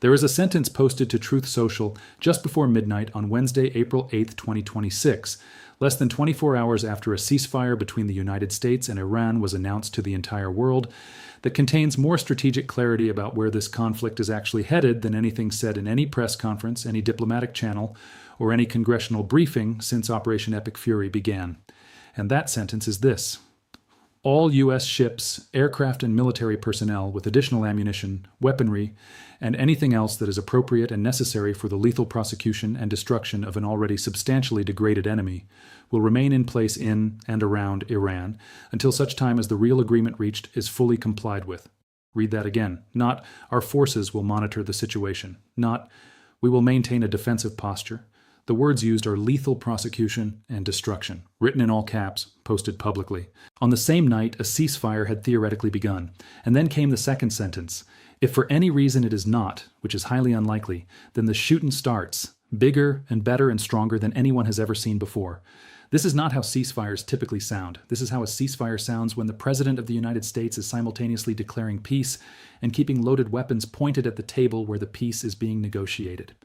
There is a sentence posted to Truth Social just before midnight on Wednesday, April 8, 2026, less than 24 hours after a ceasefire between the United States and Iran was announced to the entire world, that contains more strategic clarity about where this conflict is actually headed than anything said in any press conference, any diplomatic channel, or any congressional briefing since Operation Epic Fury began. And that sentence is this: all U.S. ships, aircraft, and military personnel with additional ammunition, weaponry, and anything else that is appropriate and necessary for the lethal prosecution and destruction of an already substantially degraded enemy will remain in place in and around Iran until such time as the real agreement reached is fully complied with. Read that again. Not, our forces will monitor the situation. Not, we will maintain a defensive posture. The words used are lethal prosecution and destruction, written in all caps, posted publicly. On the same night, a ceasefire had theoretically begun, and then came the second sentence. If for any reason it is not, which is highly unlikely, then the shootin' starts, bigger and better and stronger than anyone has ever seen before. This is not how ceasefires typically sound. This is how a ceasefire sounds when the President of the United States is simultaneously declaring peace and keeping loaded weapons pointed at the table where the peace is being negotiated.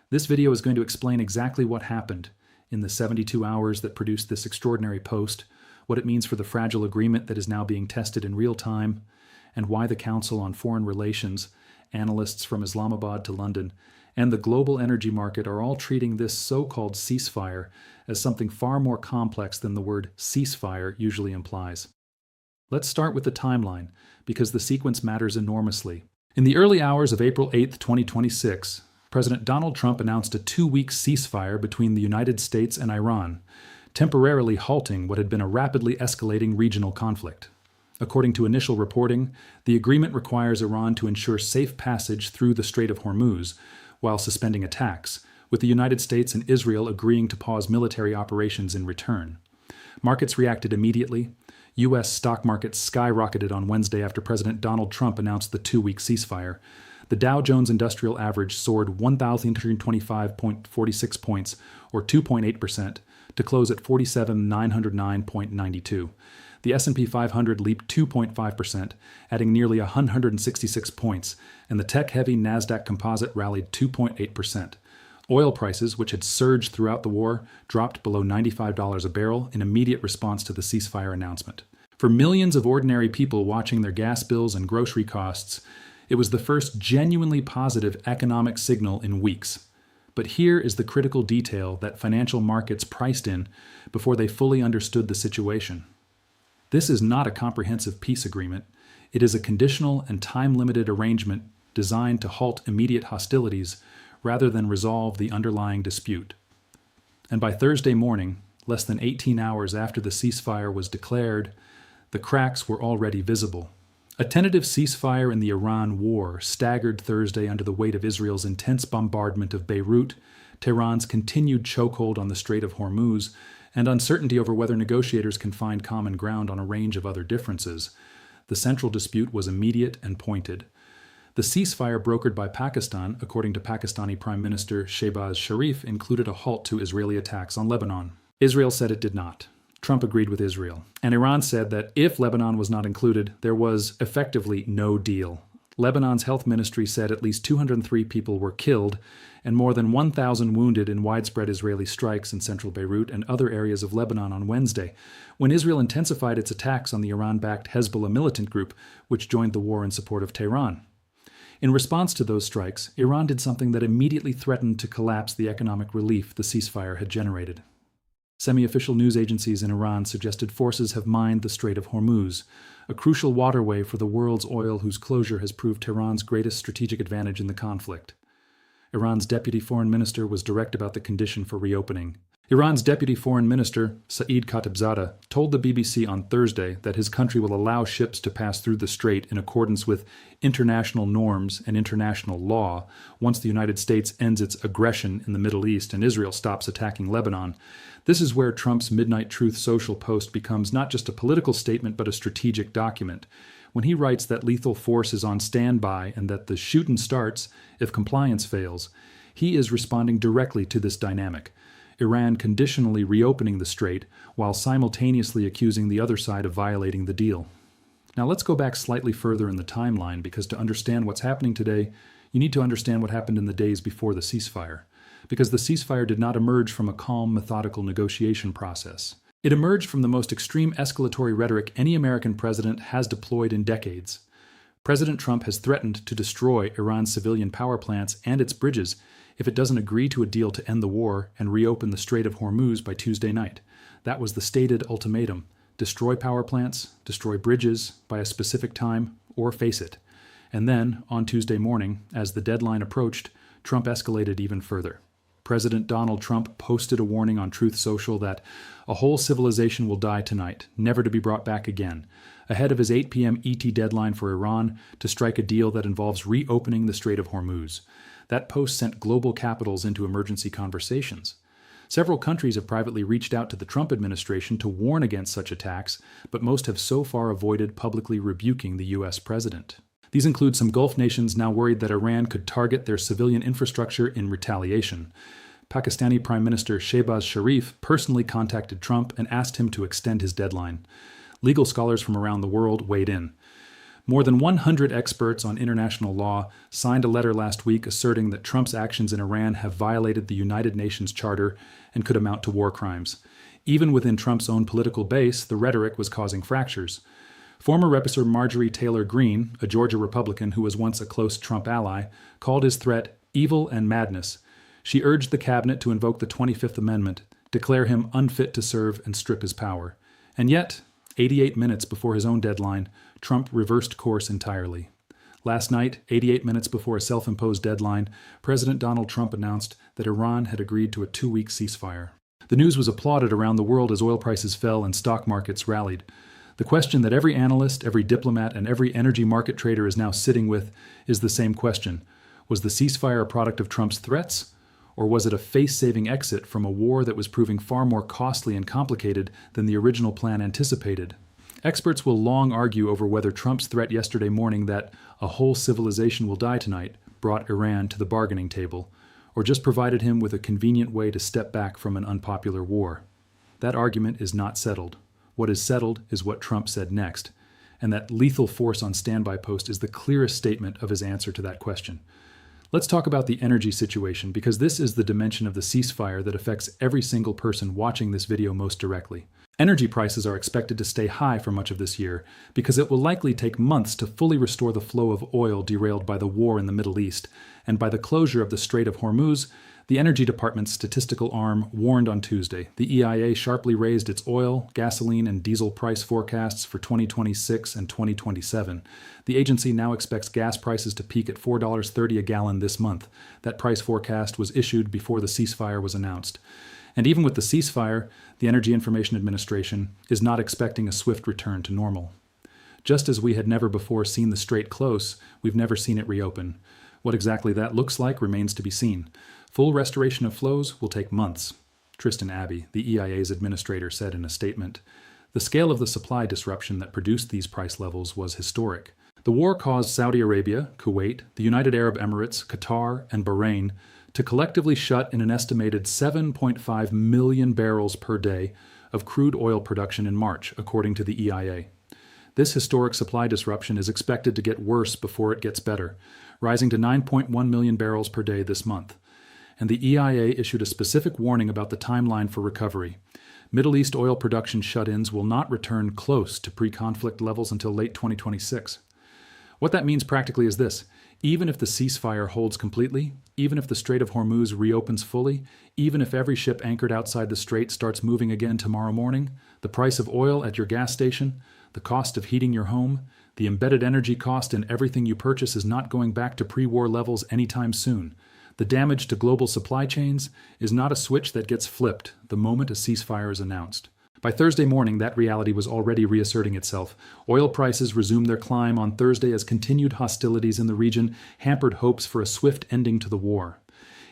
This video is going to explain exactly what happened in the 72 hours that produced this extraordinary post, what it means for the fragile agreement that is now being tested in real time, and why the Council on Foreign Relations, analysts from Islamabad to London, and the global energy market are all treating this so-called ceasefire as something far more complex than the word ceasefire usually implies. Let's start with the timeline, because the sequence matters enormously. In the early hours of April 8, 2026, President Donald Trump announced a 2-week ceasefire between the United States and Iran, temporarily halting what had been a rapidly escalating regional conflict. According to initial reporting, the agreement requires Iran to ensure safe passage through the Strait of Hormuz while suspending attacks, with the United States and Israel agreeing to pause military operations in return. Markets reacted immediately. U.S. stock markets skyrocketed on Wednesday after President Donald Trump announced the 2-week ceasefire. The Dow Jones Industrial Average soared 1,325.46 points, or 2.8%, to close at 47,909.92. The S&P 500 leaped 2.5%, adding nearly 166 points, and the tech-heavy Nasdaq Composite rallied 2.8%. Oil prices, which had surged throughout the war, dropped below $95 a barrel in immediate response to the ceasefire announcement. For millions of ordinary people watching their gas bills and grocery costs, it was the first genuinely positive economic signal in weeks. But here is the critical detail that financial markets priced in before they fully understood the situation. This is not a comprehensive peace agreement. It is a conditional and time-limited arrangement designed to halt immediate hostilities rather than resolve the underlying dispute. And by Thursday morning, less than 18 hours after the ceasefire was declared, the cracks were already visible. A tentative ceasefire in the Iran war staggered Thursday under the weight of Israel's intense bombardment of Beirut, Tehran's continued chokehold on the Strait of Hormuz, and uncertainty over whether negotiators can find common ground on a range of other differences. The central dispute was immediate and pointed. The ceasefire brokered by Pakistan, according to Pakistani Prime Minister Shehbaz Sharif, included a halt to Israeli attacks on Lebanon. Israel said it did not. Trump agreed with Israel. And Iran said that if Lebanon was not included, there was effectively no deal. Lebanon's health ministry said at least 203 people were killed and more than 1,000 wounded in widespread Israeli strikes in central Beirut and other areas of Lebanon on Wednesday, when Israel intensified its attacks on the Iran-backed Hezbollah militant group, which joined the war in support of Tehran. In response to those strikes, Iran did something that immediately threatened to collapse the economic relief the ceasefire had generated. Semi-official news agencies in Iran suggested forces have mined the Strait of Hormuz, a crucial waterway for the world's oil whose closure has proved Tehran's greatest strategic advantage in the conflict. Iran's deputy foreign minister was direct about the condition for reopening. Iran's deputy foreign minister, Saeed Khatibzadeh, told the BBC on Thursday that his country will allow ships to pass through the strait in accordance with international norms and international law once the United States ends its aggression in the Middle East and Israel stops attacking Lebanon. This is where Trump's Midnight Truth social post becomes not just a political statement but a strategic document. When he writes that lethal force is on standby and that the shootin' starts if compliance fails, he is responding directly to this dynamic. Iran conditionally reopening the strait while simultaneously accusing the other side of violating the deal. Now let's go back slightly further in the timeline, because to understand what's happening today, you need to understand what happened in the days before the ceasefire, because the ceasefire did not emerge from a calm, methodical negotiation process. It emerged from the most extreme escalatory rhetoric any American president has deployed in decades. President Trump has threatened to destroy Iran's civilian power plants and its bridges if it doesn't agree to a deal to end the war and reopen the Strait of Hormuz by Tuesday night. That was the stated ultimatum: destroy power plants, destroy bridges by a specific time, or face it. And then, on Tuesday morning, as the deadline approached, Trump escalated even further. President Donald Trump posted a warning on Truth Social that a whole civilization will die tonight, never to be brought back again, ahead of his 8 p.m. ET deadline for Iran to strike a deal that involves reopening the Strait of Hormuz. That post sent global capitals into emergency conversations. Several countries have privately reached out to the Trump administration to warn against such attacks, but most have so far avoided publicly rebuking the U.S. president. These include some Gulf nations now worried that Iran could target their civilian infrastructure in retaliation. Pakistani Prime Minister Shehbaz Sharif personally contacted Trump and asked him to extend his deadline. Legal scholars from around the world weighed in. More than 100 experts on international law signed a letter last week asserting that Trump's actions in Iran have violated the United Nations Charter and could amount to war crimes. Even within Trump's own political base, the rhetoric was causing fractures. Former Representative Marjorie Taylor Greene, a Georgia Republican who was once a close Trump ally, called his threat evil and madness. She urged the cabinet to invoke the 25th Amendment, declare him unfit to serve, and strip his power. And yet, 88 minutes before his own deadline, Trump reversed course entirely. Last night, 88 minutes before a self-imposed deadline, President Donald Trump announced that Iran had agreed to a 2-week ceasefire. The news was applauded around the world as oil prices fell and stock markets rallied. The question that every analyst, every diplomat, and every energy market trader is now sitting with is the same question. Was the ceasefire a product of Trump's threats, or was it a face-saving exit from a war that was proving far more costly and complicated than the original plan anticipated? Experts will long argue over whether Trump's threat yesterday morning that a whole civilization will die tonight brought Iran to the bargaining table, or just provided him with a convenient way to step back from an unpopular war. That argument is not settled. What is settled is what Trump said next, and that lethal force on standby post is the clearest statement of his answer to that question. Let's talk about the energy situation, because this is the dimension of the ceasefire that affects every single person watching this video most directly. Energy prices are expected to stay high for much of this year because it will likely take months to fully restore the flow of oil derailed by the war in the Middle East, and by the closure of the Strait of Hormuz, the Energy Department's statistical arm warned on Tuesday. The EIA sharply raised its oil, gasoline, and diesel price forecasts for 2026 and 2027. The agency now expects gas prices to peak at $4.30 a gallon this month. That price forecast was issued before the ceasefire was announced. And even with the ceasefire, the Energy Information Administration is not expecting a swift return to normal. Just as we had never before seen the strait close, we've never seen it reopen. What exactly that looks like remains to be seen. Full restoration of flows will take months. Tristan Abbey, the EIA's administrator, said in a statement, "The scale of the supply disruption that produced these price levels was historic. The war caused Saudi Arabia, Kuwait, the United Arab Emirates, Qatar, and Bahrain to collectively shut in an estimated 7.5 million barrels per day of crude oil production in March, according to the EIA. This historic supply disruption is expected to get worse before it gets better, rising to 9.1 million barrels per day this month. And the EIA issued a specific warning about the timeline for recovery. Middle East oil production shut-ins will not return close to pre-conflict levels until late 2026. What that means practically is this: even if the ceasefire holds completely, even if the Strait of Hormuz reopens fully, even if every ship anchored outside the strait starts moving again tomorrow morning, the price of oil at your gas station, the cost of heating your home, the embedded energy cost in everything you purchase is not going back to pre-war levels anytime soon. The damage to global supply chains is not a switch that gets flipped the moment a ceasefire is announced. By Thursday morning, that reality was already reasserting itself. Oil prices resumed their climb on Thursday as continued hostilities in the region hampered hopes for a swift ending to the war.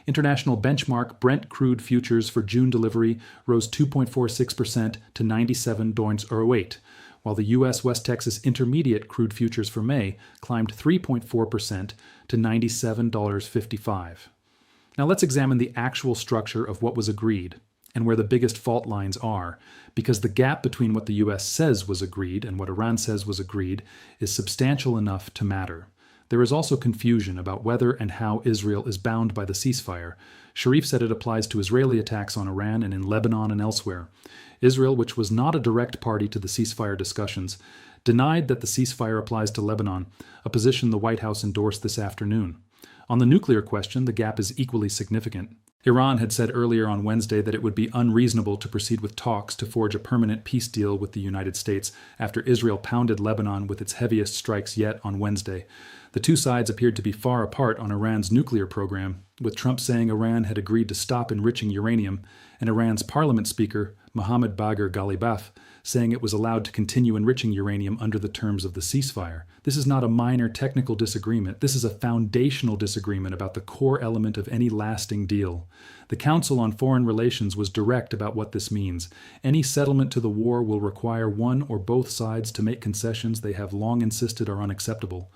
International benchmark Brent crude futures for June delivery rose 2.46% to $97.08, while the U.S. West Texas Intermediate crude futures for May climbed 3.4% to $97.55. Now let's examine the actual structure of what was agreed and where the biggest fault lines are, because the gap between what the U.S. says was agreed and what Iran says was agreed is substantial enough to matter. There is also confusion about whether and how Israel is bound by the ceasefire. Sharif said it applies to Israeli attacks on Iran and in Lebanon and elsewhere. Israel, which was not a direct party to the ceasefire discussions, denied that the ceasefire applies to Lebanon, a position the White House endorsed this afternoon. On the nuclear question, the gap is equally significant. Iran had said earlier on Wednesday that it would be unreasonable to proceed with talks to forge a permanent peace deal with the United States after Israel pounded Lebanon with its heaviest strikes yet on Wednesday. The two sides appeared to be far apart on Iran's nuclear program, with Trump saying Iran had agreed to stop enriching uranium, and Iran's parliament speaker, Mohammad Bagher Ghalibaf, saying it was allowed to continue enriching uranium under the terms of the ceasefire. This is not a minor technical disagreement. This is a foundational disagreement about the core element of any lasting deal. The Council on Foreign Relations was direct about what this means. Any settlement to the war will require one or both sides to make concessions they have long insisted are unacceptable.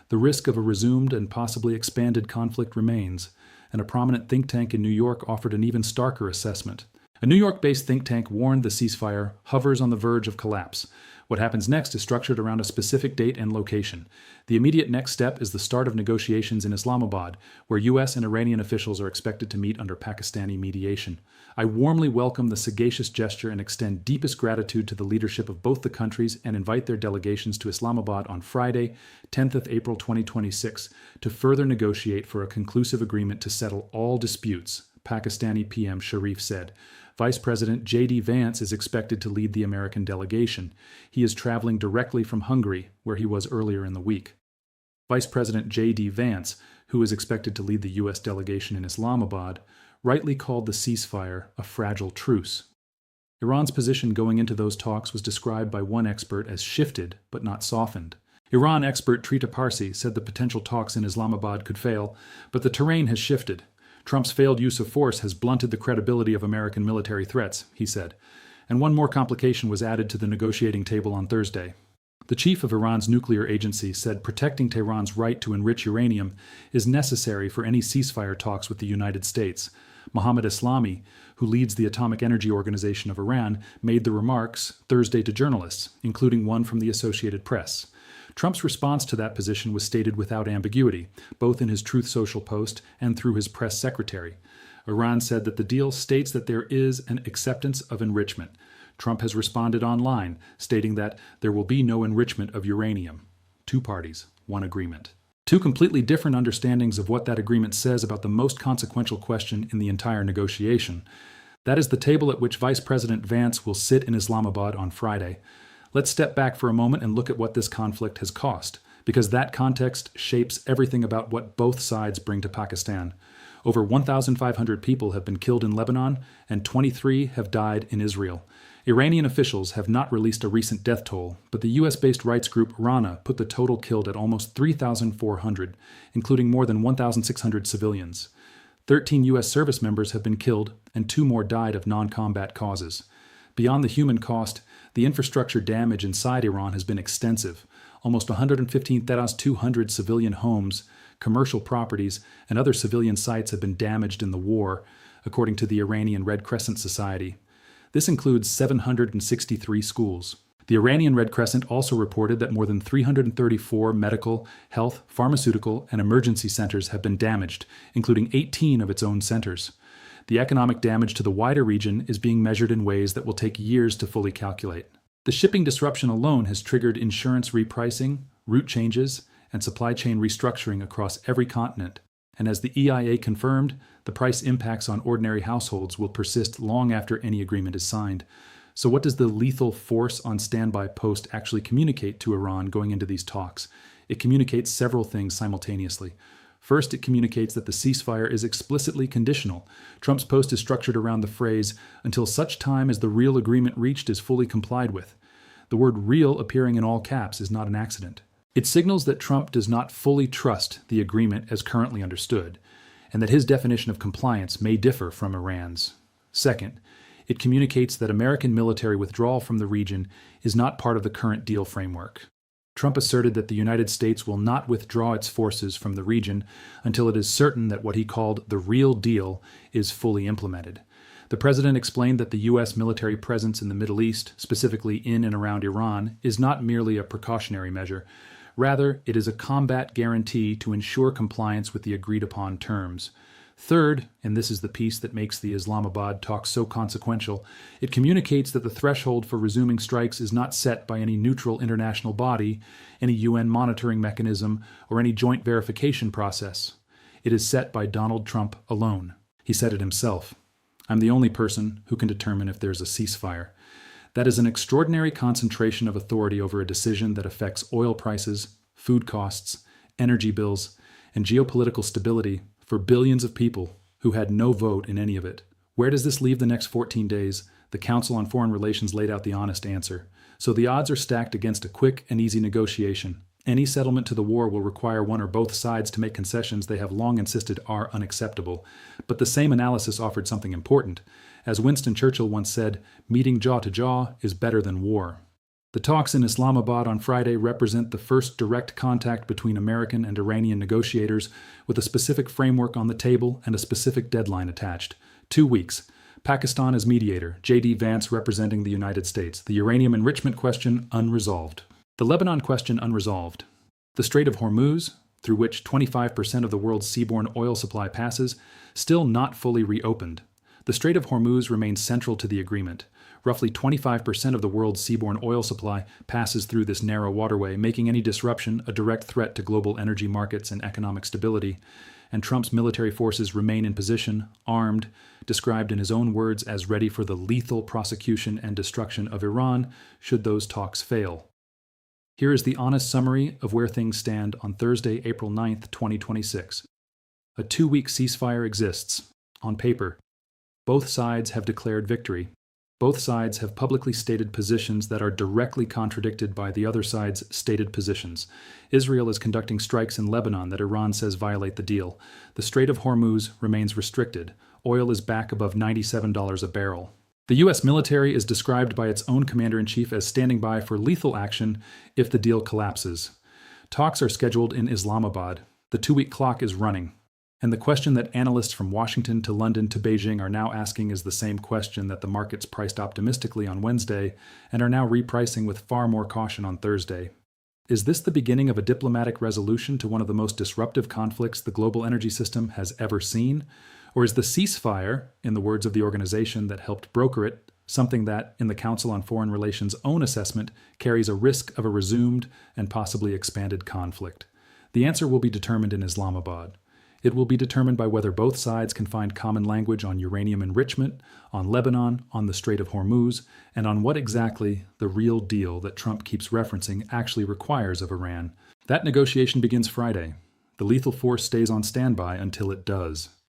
The risk of a resumed and possibly expanded conflict remains, and a prominent think tank in New York offered an even starker assessment. A New York-based think tank warned the ceasefire hovers on the verge of collapse. What happens next is structured around a specific date and location. The immediate next step is the start of negotiations in Islamabad, where U.S. and Iranian officials are expected to meet under Pakistani mediation. I warmly welcome the sagacious gesture and extend deepest gratitude to the leadership of both the countries and invite their delegations to Islamabad on Friday, 10th of April 2026, to further negotiate for a conclusive agreement to settle all disputes, Pakistani PM Sharif said. Vice President J.D. Vance is expected to lead the American delegation. He is traveling directly from Hungary, where he was earlier in the week. Vice President J.D. Vance, who is expected to lead the U.S. delegation in Islamabad, rightly called the ceasefire a fragile truce. Iran's position going into those talks was described by one expert as shifted, but not softened. Iran expert Trita Parsi said the potential talks in Islamabad could fail, but the terrain has shifted. Trump's failed use of force has blunted the credibility of American military threats, he said. And one more complication was added to the negotiating table on Thursday. The chief of Iran's nuclear agency said protecting Tehran's right to enrich uranium is necessary for any ceasefire talks with the United States. Mohammad Eslami, who leads the Atomic Energy Organization of Iran, made the remarks Thursday to journalists, including one from the Associated Press. Trump's response to that position was stated without ambiguity, both in his Truth Social post and through his press secretary. Iran said that the deal states that there is an acceptance of enrichment. Trump has responded online, stating that there will be no enrichment of uranium. Two parties, one agreement. Two completely different understandings of what that agreement says about the most consequential question in the entire negotiation. That is the table at which Vice President Vance will sit in Islamabad on Friday. Let's step back for a moment and look at what this conflict has cost, because that context shapes everything about what both sides bring to Pakistan. Over 1,500 people have been killed in Lebanon, and 23 have died in Israel. Iranian officials have not released a recent death toll, but the U.S.-based rights group Rana put the total killed at almost 3,400, including more than 1,600 civilians. 13 U.S. service members have been killed, and 2 more died of non-combat causes. Beyond the human cost, the infrastructure damage inside Iran has been extensive. Almost 115,200 civilian homes, commercial properties, and other civilian sites have been damaged in the war, according to the Iranian Red Crescent Society. This includes 763 schools. The Iranian Red Crescent also reported that more than 334 medical, health, pharmaceutical, and emergency centers have been damaged, including 18 of its own centers. The economic damage to the wider region is being measured in ways that will take years to fully calculate. The shipping disruption alone has triggered insurance repricing, route changes, and supply chain restructuring across every continent. And as the EIA confirmed, the price impacts on ordinary households will persist long after any agreement is signed. So what does the lethal force on standby post actually communicate to Iran going into these talks? It communicates several things simultaneously. First, it communicates that the ceasefire is explicitly conditional. Trump's post is structured around the phrase, until such time as the real agreement reached is fully complied with. The word real appearing in all caps is not an accident. It signals that Trump does not fully trust the agreement as currently understood, and that his definition of compliance may differ from Iran's. Second, it communicates that American military withdrawal from the region is not part of the current deal framework. Trump asserted that the United States will not withdraw its forces from the region until it is certain that what he called the real deal is fully implemented. The president explained that the U.S. military presence in the Middle East, specifically in and around Iran, is not merely a precautionary measure. Rather, it is a combat guarantee to ensure compliance with the agreed-upon terms. Third, and this is the piece that makes the Islamabad talk so consequential, it communicates that the threshold for resuming strikes is not set by any neutral international body, any UN monitoring mechanism, or any joint verification process. It is set by Donald Trump alone. He said it himself. I'm the only person who can determine if there's a ceasefire. That is an extraordinary concentration of authority over a decision that affects oil prices, food costs, energy bills, and geopolitical stability for billions of people who had no vote in any of it. Where does this leave the next 14 days? The Council on Foreign Relations laid out the honest answer. So the odds are stacked against a quick and easy negotiation. Any settlement to the war will require one or both sides to make concessions they have long insisted are unacceptable. But the same analysis offered something important. As Winston Churchill once said, meeting jaw to jaw is better than war. The talks in Islamabad on Friday represent the first direct contact between American and Iranian negotiators, with a specific framework on the table and a specific deadline attached. 2 weeks. Pakistan as mediator, J.D. Vance representing the United States. The uranium enrichment question unresolved. The Lebanon question unresolved. The Strait of Hormuz, through which 25% of the world's seaborne oil supply passes, still not fully reopened. The Strait of Hormuz remains central to the agreement. Roughly 25% of the world's seaborne oil supply passes through this narrow waterway, making any disruption a direct threat to global energy markets and economic stability. And Trump's military forces remain in position, armed, described in his own words as ready for the lethal prosecution and destruction of Iran should those talks fail. Here is the honest summary of where things stand on Thursday, April 9th, 2026. A 2-week ceasefire exists. On paper, both sides have declared victory. Both sides have publicly stated positions that are directly contradicted by the other side's stated positions. Israel is conducting strikes in Lebanon that Iran says violate the deal. The Strait of Hormuz remains restricted. Oil is back above $97 a barrel. The U.S. military is described by its own commander-in-chief as standing by for lethal action if the deal collapses. Talks are scheduled in Islamabad. The 2-week clock is running. And the question that analysts from Washington to London to Beijing are now asking is the same question that the markets priced optimistically on Wednesday and are now repricing with far more caution on Thursday. Is this the beginning of a diplomatic resolution to one of the most disruptive conflicts the global energy system has ever seen? Or is the ceasefire, in the words of the organization that helped broker it, something that, in the Council on Foreign Relations' own assessment, carries a risk of a resumed and possibly expanded conflict? The answer will be determined in Islamabad. It will be determined by whether both sides can find common language on uranium enrichment, on Lebanon, on the Strait of Hormuz, and on what exactly the real deal that Trump keeps referencing actually requires of Iran. That negotiation begins Friday. The lethal force stays on standby until it does.